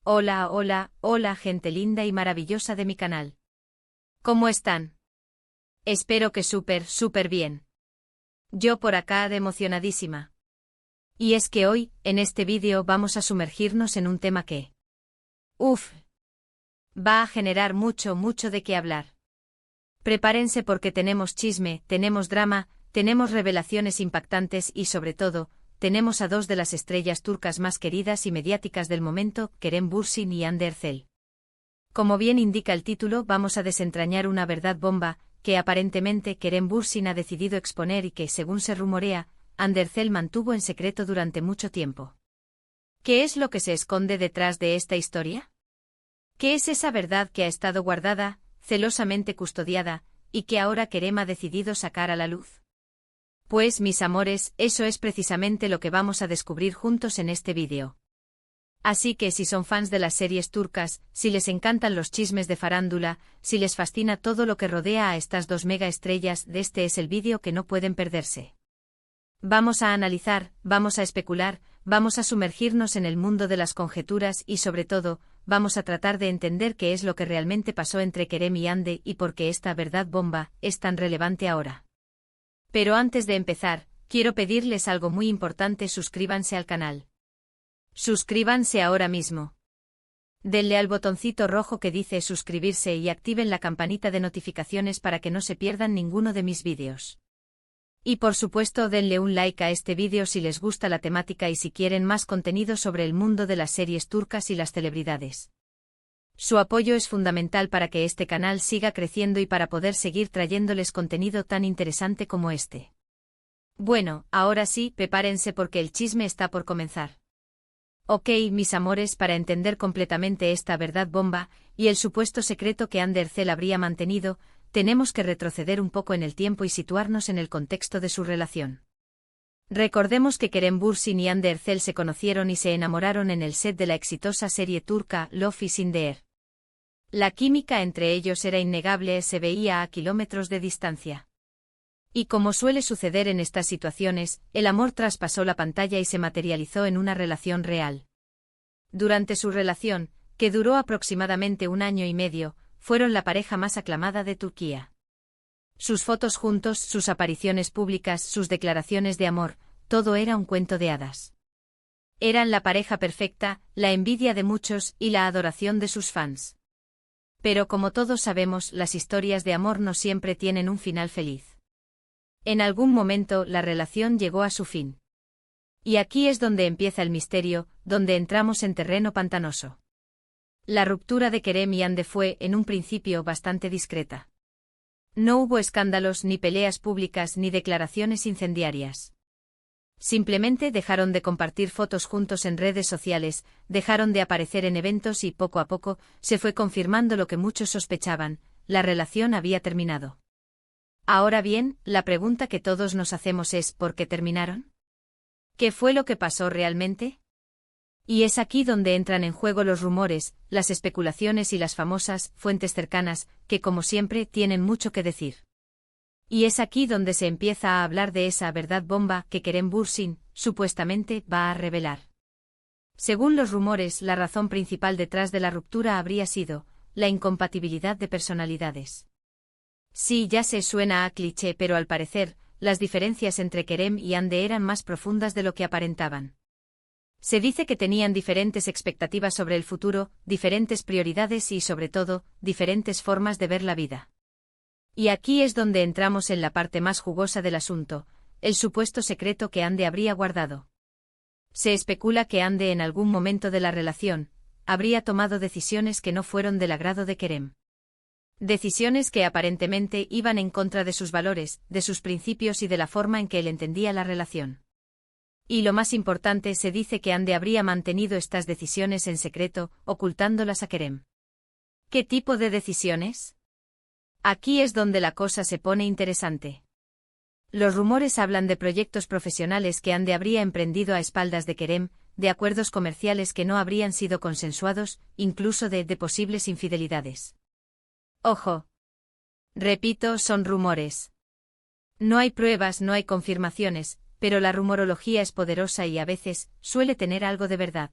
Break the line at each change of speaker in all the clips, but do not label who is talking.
Hola, hola, hola gente linda y maravillosa de mi canal. ¿Cómo están? Espero que súper bien. Yo por acá de emocionadísima. Y es que hoy, en este vídeo vamos a sumergirnos en un tema que... Uf. Va a generar mucho de qué hablar. Prepárense porque tenemos chisme, tenemos drama, tenemos revelaciones impactantes y sobre todo, tenemos a dos de las estrellas turcas más queridas y mediáticas del momento, Kerem Bürsin y Hande Erçel. Como bien indica el título, vamos a desentrañar una verdad bomba, que aparentemente Kerem Bürsin ha decidido exponer y que, según se rumorea, Hande Erçel mantuvo en secreto durante mucho tiempo. ¿Qué es lo que se esconde detrás de esta historia? ¿Qué es esa verdad que ha estado guardada, celosamente custodiada, y que ahora Kerem ha decidido sacar a la luz? Pues, mis amores, eso es precisamente lo que vamos a descubrir juntos en este vídeo. Así que si son fans de las series turcas, si les encantan los chismes de farándula, si les fascina todo lo que rodea a estas dos mega estrellas, este es el vídeo que no pueden perderse. Vamos a analizar, vamos a especular, vamos a sumergirnos en el mundo de las conjeturas y sobre todo, vamos a tratar de entender qué es lo que realmente pasó entre Kerem y Hande y por qué esta verdad bomba es tan relevante ahora. Pero antes de empezar, quiero pedirles algo muy importante: suscríbanse al canal. Suscríbanse ahora mismo. Denle al botoncito rojo que dice suscribirse y activen la campanita de notificaciones para que no se pierdan ninguno de mis vídeos. Y por supuesto denle un like a este vídeo si les gusta la temática y si quieren más contenido sobre el mundo de las series turcas y las celebridades. Su apoyo es fundamental para que este canal siga creciendo y para poder seguir trayéndoles contenido tan interesante como este. Bueno, ahora sí, prepárense porque el chisme está por comenzar. Ok, mis amores, para entender completamente esta verdad bomba, y el supuesto secreto que Hande Erçel habría mantenido, tenemos que retroceder un poco en el tiempo y situarnos en el contexto de su relación. Recordemos que Kerem Bürsin y Hande Erçel se conocieron y se enamoraron en el set de la exitosa serie turca Love is in the Air. La química entre ellos era innegable, se veía a kilómetros de distancia. Y como suele suceder en estas situaciones, el amor traspasó la pantalla y se materializó en una relación real. Durante su relación, que duró aproximadamente 1 año y medio, fueron la pareja más aclamada de Turquía. Sus fotos juntos, sus apariciones públicas, sus declaraciones de amor, todo era un cuento de hadas. Eran la pareja perfecta, la envidia de muchos y la adoración de sus fans. Pero como todos sabemos, las historias de amor no siempre tienen un final feliz. En algún momento la relación llegó a su fin. Y aquí es donde empieza el misterio, donde entramos en terreno pantanoso. La ruptura de Kerem y Hande fue, en un principio, bastante discreta. No hubo escándalos, ni peleas públicas, ni declaraciones incendiarias. Simplemente dejaron de compartir fotos juntos en redes sociales, dejaron de aparecer en eventos y poco a poco se fue confirmando lo que muchos sospechaban: la relación había terminado. Ahora bien, la pregunta que todos nos hacemos es: ¿por qué terminaron? ¿Qué fue lo que pasó realmente? Y es aquí donde entran en juego los rumores, las especulaciones y las famosas fuentes cercanas, que como siempre tienen mucho que decir. Y es aquí donde se empieza a hablar de esa verdad bomba que Kerem Bürsin, supuestamente, va a revelar. Según los rumores, la razón principal detrás de la ruptura habría sido la incompatibilidad de personalidades. Sí, ya sé, suena a cliché, pero al parecer, las diferencias entre Kerem y Hande eran más profundas de lo que aparentaban. Se dice que tenían diferentes expectativas sobre el futuro, diferentes prioridades y, sobre todo, diferentes formas de ver la vida. Y aquí es donde entramos en la parte más jugosa del asunto: el supuesto secreto que Hande habría guardado. Se especula que Hande en algún momento de la relación habría tomado decisiones que no fueron del agrado de Kerem. Decisiones que aparentemente iban en contra de sus valores, de sus principios y de la forma en que él entendía la relación. Y lo más importante, se dice que Hande habría mantenido estas decisiones en secreto, ocultándolas a Kerem. ¿Qué tipo de decisiones? Aquí es donde la cosa se pone interesante. Los rumores hablan de proyectos profesionales que Hande habría emprendido a espaldas de Kerem, de acuerdos comerciales que no habrían sido consensuados, incluso de posibles infidelidades. Ojo. Repito, son rumores. No hay pruebas, no hay confirmaciones, pero la rumorología es poderosa y a veces suele tener algo de verdad.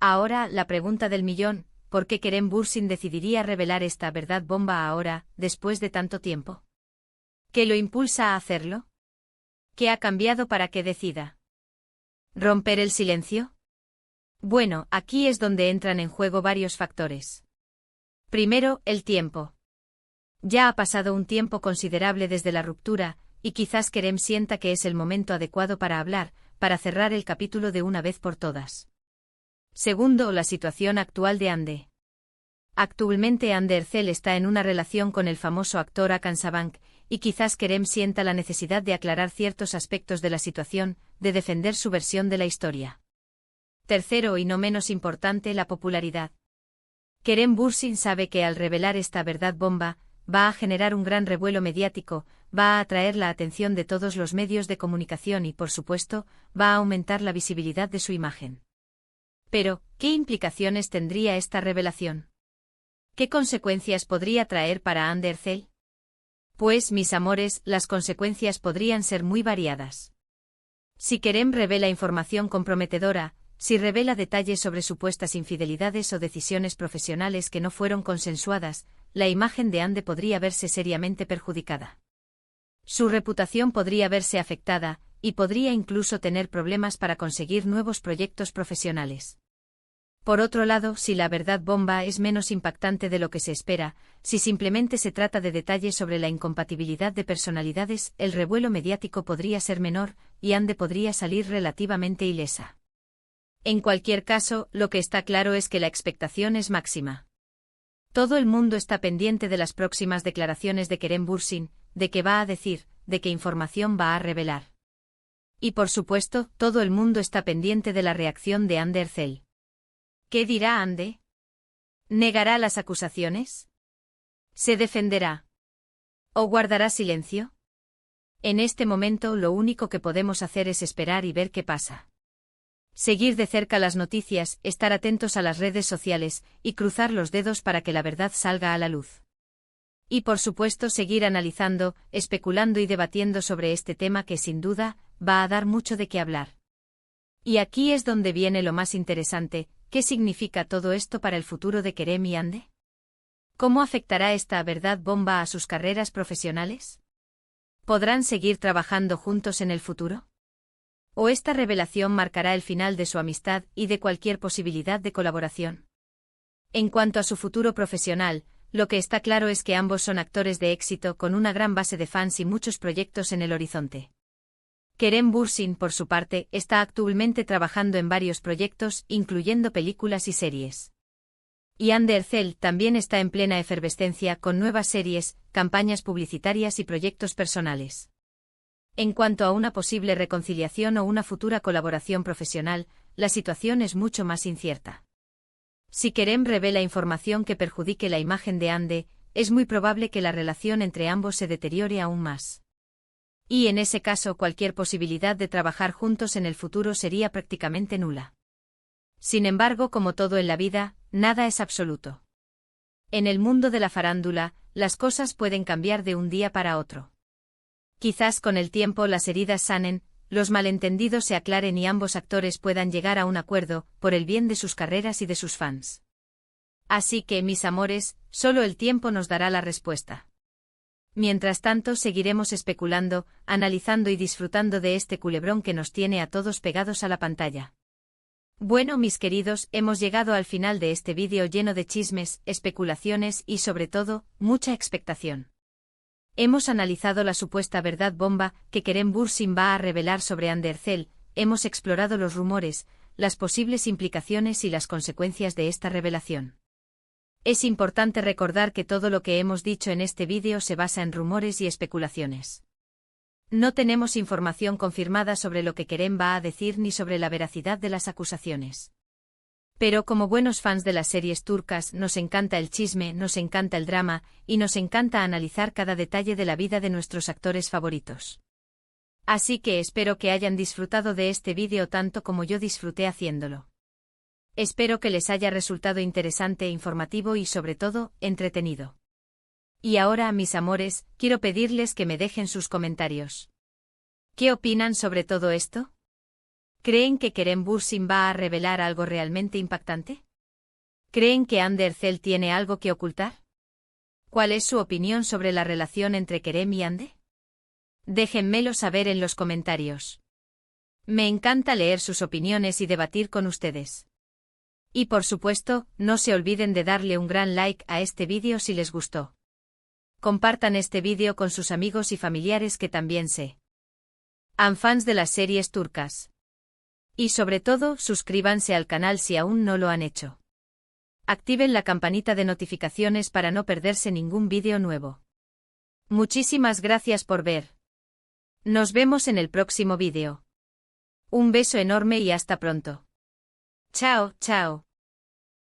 Ahora, la pregunta del millón, ¿por qué Kerem Bürsin decidiría revelar esta verdad bomba ahora, después de tanto tiempo? ¿Qué lo impulsa a hacerlo? ¿Qué ha cambiado para que decida romper el silencio? Bueno, aquí es donde entran en juego varios factores. Primero, el tiempo. Ya ha pasado un tiempo considerable desde la ruptura, y quizás Kerem sienta que es el momento adecuado para hablar, para cerrar el capítulo de una vez por todas. Segundo, la situación actual de Hande. Actualmente Hande Erçel está en una relación con el famoso actor Hakan Sabank, y quizás Kerem sienta la necesidad de aclarar ciertos aspectos de la situación, de defender su versión de la historia. Tercero y no menos importante, la popularidad. Kerem Bürsin sabe que al revelar esta verdad bomba, va a generar un gran revuelo mediático, va a atraer la atención de todos los medios de comunicación y, por supuesto, va a aumentar la visibilidad de su imagen. Pero, ¿qué implicaciones tendría esta revelación? ¿Qué consecuencias podría traer para Hande Erçel? Pues, mis amores, las consecuencias podrían ser muy variadas. Si Kerem revela información comprometedora, si revela detalles sobre supuestas infidelidades o decisiones profesionales que no fueron consensuadas, la imagen de Hande podría verse seriamente perjudicada. Su reputación podría verse afectada, y podría incluso tener problemas para conseguir nuevos proyectos profesionales. Por otro lado, si la verdad bomba es menos impactante de lo que se espera, si simplemente se trata de detalles sobre la incompatibilidad de personalidades, el revuelo mediático podría ser menor, y Hande podría salir relativamente ilesa. En cualquier caso, lo que está claro es que la expectación es máxima. Todo el mundo está pendiente de las próximas declaraciones de Kerem Bürsin, de qué va a decir, de qué información va a revelar. Y por supuesto, todo el mundo está pendiente de la reacción de Hande Erçel. ¿Qué dirá Hande? ¿Negará las acusaciones? ¿Se defenderá? ¿O guardará silencio? En este momento lo único que podemos hacer es esperar y ver qué pasa. Seguir de cerca las noticias, estar atentos a las redes sociales, y cruzar los dedos para que la verdad salga a la luz. Y por supuesto seguir analizando, especulando y debatiendo sobre este tema que sin duda, va a dar mucho de qué hablar. Y aquí es donde viene lo más interesante, ¿qué significa todo esto para el futuro de Kerem y Hande? ¿Cómo afectará esta verdad bomba a sus carreras profesionales? ¿Podrán seguir trabajando juntos en el futuro? ¿O esta revelación marcará el final de su amistad y de cualquier posibilidad de colaboración? En cuanto a su futuro profesional, lo que está claro es que ambos son actores de éxito con una gran base de fans y muchos proyectos en el horizonte. Kerem Bürsin, por su parte, está actualmente trabajando en varios proyectos, incluyendo películas y series. Y Hande Erçel también está en plena efervescencia con nuevas series, campañas publicitarias y proyectos personales. En cuanto a una posible reconciliación o una futura colaboración profesional, la situación es mucho más incierta. Si Kerem revela información que perjudique la imagen de Hande, es muy probable que la relación entre ambos se deteriore aún más. Y en ese caso cualquier posibilidad de trabajar juntos en el futuro sería prácticamente nula. Sin embargo, como todo en la vida, nada es absoluto. En el mundo de la farándula, las cosas pueden cambiar de un día para otro. Quizás con el tiempo las heridas sanen, los malentendidos se aclaren y ambos actores puedan llegar a un acuerdo, por el bien de sus carreras y de sus fans. Así que, mis amores, solo el tiempo nos dará la respuesta. Mientras tanto seguiremos especulando, analizando y disfrutando de este culebrón que nos tiene a todos pegados a la pantalla. Bueno, mis queridos, hemos llegado al final de este vídeo lleno de chismes, especulaciones y sobre todo, mucha expectación. Hemos analizado la supuesta verdad bomba que Kerem Bürsin va a revelar sobre Hande Erçel, hemos explorado los rumores, las posibles implicaciones y las consecuencias de esta revelación. Es importante recordar que todo lo que hemos dicho en este vídeo se basa en rumores y especulaciones. No tenemos información confirmada sobre lo que Kerem va a decir ni sobre la veracidad de las acusaciones. Pero como buenos fans de las series turcas nos encanta el chisme, nos encanta el drama, y nos encanta analizar cada detalle de la vida de nuestros actores favoritos. Así que espero que hayan disfrutado de este vídeo tanto como yo disfruté haciéndolo. Espero que les haya resultado interesante, informativo y sobre todo, entretenido. Y ahora, mis amores, quiero pedirles que me dejen sus comentarios. ¿Qué opinan sobre todo esto? ¿Creen que Kerem Bürsin va a revelar algo realmente impactante? ¿Creen que Hande Erçel tiene algo que ocultar? ¿Cuál es su opinión sobre la relación entre Kerem y Hande? Déjenmelo saber en los comentarios. Me encanta leer sus opiniones y debatir con ustedes. Y por supuesto, no se olviden de darle un gran like a este vídeo si les gustó. Compartan este vídeo con sus amigos y familiares que también han fans de las series turcas. Y sobre todo, suscríbanse al canal si aún no lo han hecho. Activen la campanita de notificaciones para no perderse ningún vídeo nuevo. Muchísimas gracias por ver. Nos vemos en el próximo vídeo. Un beso enorme y hasta pronto. Chao, chao.